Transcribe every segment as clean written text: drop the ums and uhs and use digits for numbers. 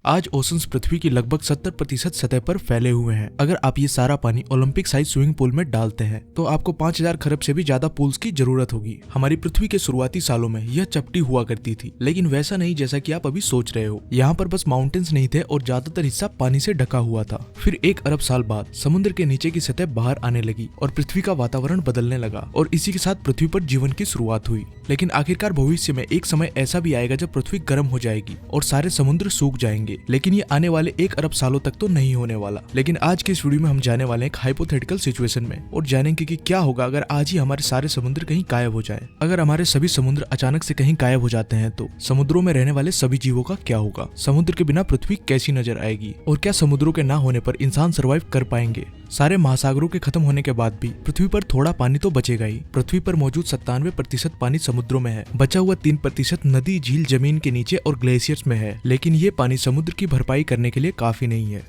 आज ओशंस पृथ्वी की लगभग 70% सतह पर फैले हुए हैं। अगर आप ये सारा पानी ओलंपिक साइज स्विमिंग पूल में डालते हैं तो आपको 5000 खरब से भी ज्यादा पूल्स की जरूरत होगी। हमारी पृथ्वी के शुरुआती सालों में यह चपटी हुआ करती थी, लेकिन वैसा नहीं जैसा कि आप अभी सोच रहे हो। यहाँ पर बस माउंटेन्स नहीं थे और ज्यादातर हिस्सा पानी से ढका हुआ था। फिर 1 अरब साल बाद समुद्र के नीचे की सतह बाहर आने लगी और पृथ्वी का वातावरण बदलने लगा और इसी के साथ पृथ्वी पर जीवन की शुरुआत हुई। लेकिन आखिरकार भविष्य में एक समय ऐसा भी आएगा जब पृथ्वी गर्म हो जाएगी और सारे समुद्र सूख जाएंगे। लेकिन ये आने वाले 1 अरब सालों तक तो नहीं होने वाला। लेकिन आज के इस वीडियो में हम जाने वाले हैं एक हाइपोथेटिकल सिचुएशन में और जानेंगे कि क्या होगा अगर आज ही हमारे सारे समुद्र कहीं गायब हो जाए। अगर हमारे सभी समुद्र अचानक से कहीं गायब हो जाते हैं तो समुद्रों में रहने वाले सभी जीवों का क्या होगा? समुद्र के बिना पृथ्वी कैसी नजर आएगी? और क्या समुद्रों के ना होने पर इंसान सर्वाइव कर पाएंगे? सारे महासागरों के खत्म होने के बाद भी पृथ्वी पर थोड़ा पानी तो बचेगा ही। पृथ्वी पर मौजूद 97% पानी समुद्रों में है। बचा हुआ 3% नदी, झील, जमीन के नीचे और ग्लेशियर्स में है। लेकिन ये पानी समुद्र की भरपाई करने के लिए काफी नहीं है।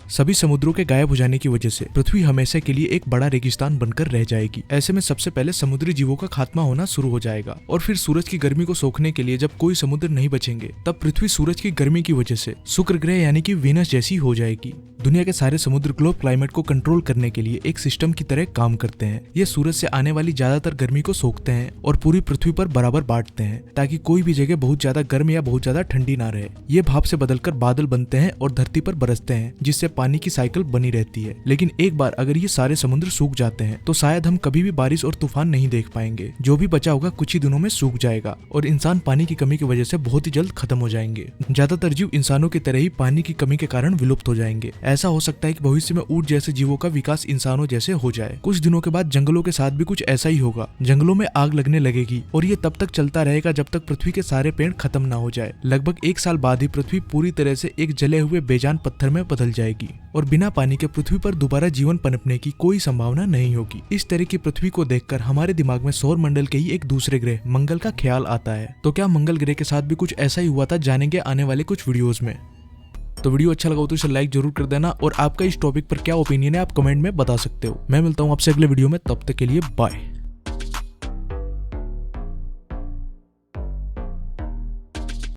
सभी समुद्रों के गायब हो जाने की वजह से पृथ्वी हमेशा के लिए एक बड़ा रेगिस्तान बनकर रह जाएगी। ऐसे में सबसे पहले समुद्री जीवों का खात्मा होना शुरू हो जाएगा और फिर सूरज की गर्मी को सोखने के लिए जब कोई समुद्र नहीं बचेंगे तब पृथ्वी सूरज की गर्मी की वजह से शुक्र ग्रह यानी कि वीनस जैसी हो जाएगी। दुनिया के सारे समुद्र ग्लोब क्लाइमेट को कंट्रोल करने के लिए एक सिस्टम की तरह काम करते हैं। ये सूरज से आने वाली ज्यादातर गर्मी को सोखते हैं और पूरी पृथ्वी पर बराबर बांटते हैं ताकि कोई भी जगह बहुत ज्यादा गर्म या बहुत ज्यादा ठंडी ना रहे। ये भाप से बदलकर बादल बनते हैं और धरती पर बरसते हैं, जिससे पानी की साइकिल बनी रहती है। लेकिन एक बार अगर ये सारे समुद्र सूख जाते हैं तो शायद हम कभी भी बारिश और तूफान नहीं देख पाएंगे। जो भी बचा होगा कुछ ही दिनों में सूख जाएगा और इंसान पानी की कमी की वजह से बहुत ही जल्द खत्म हो जाएंगे। ज्यादातर जीव इंसानों की तरह ही पानी की कमी के कारण विलुप्त हो जाएंगे। ऐसा हो सकता है कि भविष्य में ऊंट जैसे जीवों का विकास इंसानों जैसे हो जाए। कुछ दिनों के बाद जंगलों के साथ भी कुछ ऐसा ही होगा। जंगलों में आग लगने लगेगी और ये तब तक चलता रहेगा जब तक पृथ्वी के सारे पेड़ खत्म ना हो जाए। लगभग 1 साल बाद ही पृथ्वी पूरी तरह से एक जले हुए बेजान पत्थर में बदल जाएगी और बिना पानी के पृथ्वी पर दोबारा जीवन पनपने की कोई संभावना नहीं होगी। इस तरह की पृथ्वी को देखकर हमारे दिमाग में सौर मंडल के ही एक दूसरे ग्रह मंगल का ख्याल आता है। तो क्या मंगल ग्रह के साथ भी कुछ ऐसा ही हुआ था? जानेंगे आने वाले कुछ वीडियोस में। तो वीडियो अच्छा लगा हो तो इसे लाइक जरूर कर देना और आपका इस टॉपिक पर क्या ओपिनियन है आप कमेंट में बता सकते हो। मैं मिलता हूँ आपसे अगले वीडियो में, तब तक के लिए बाय।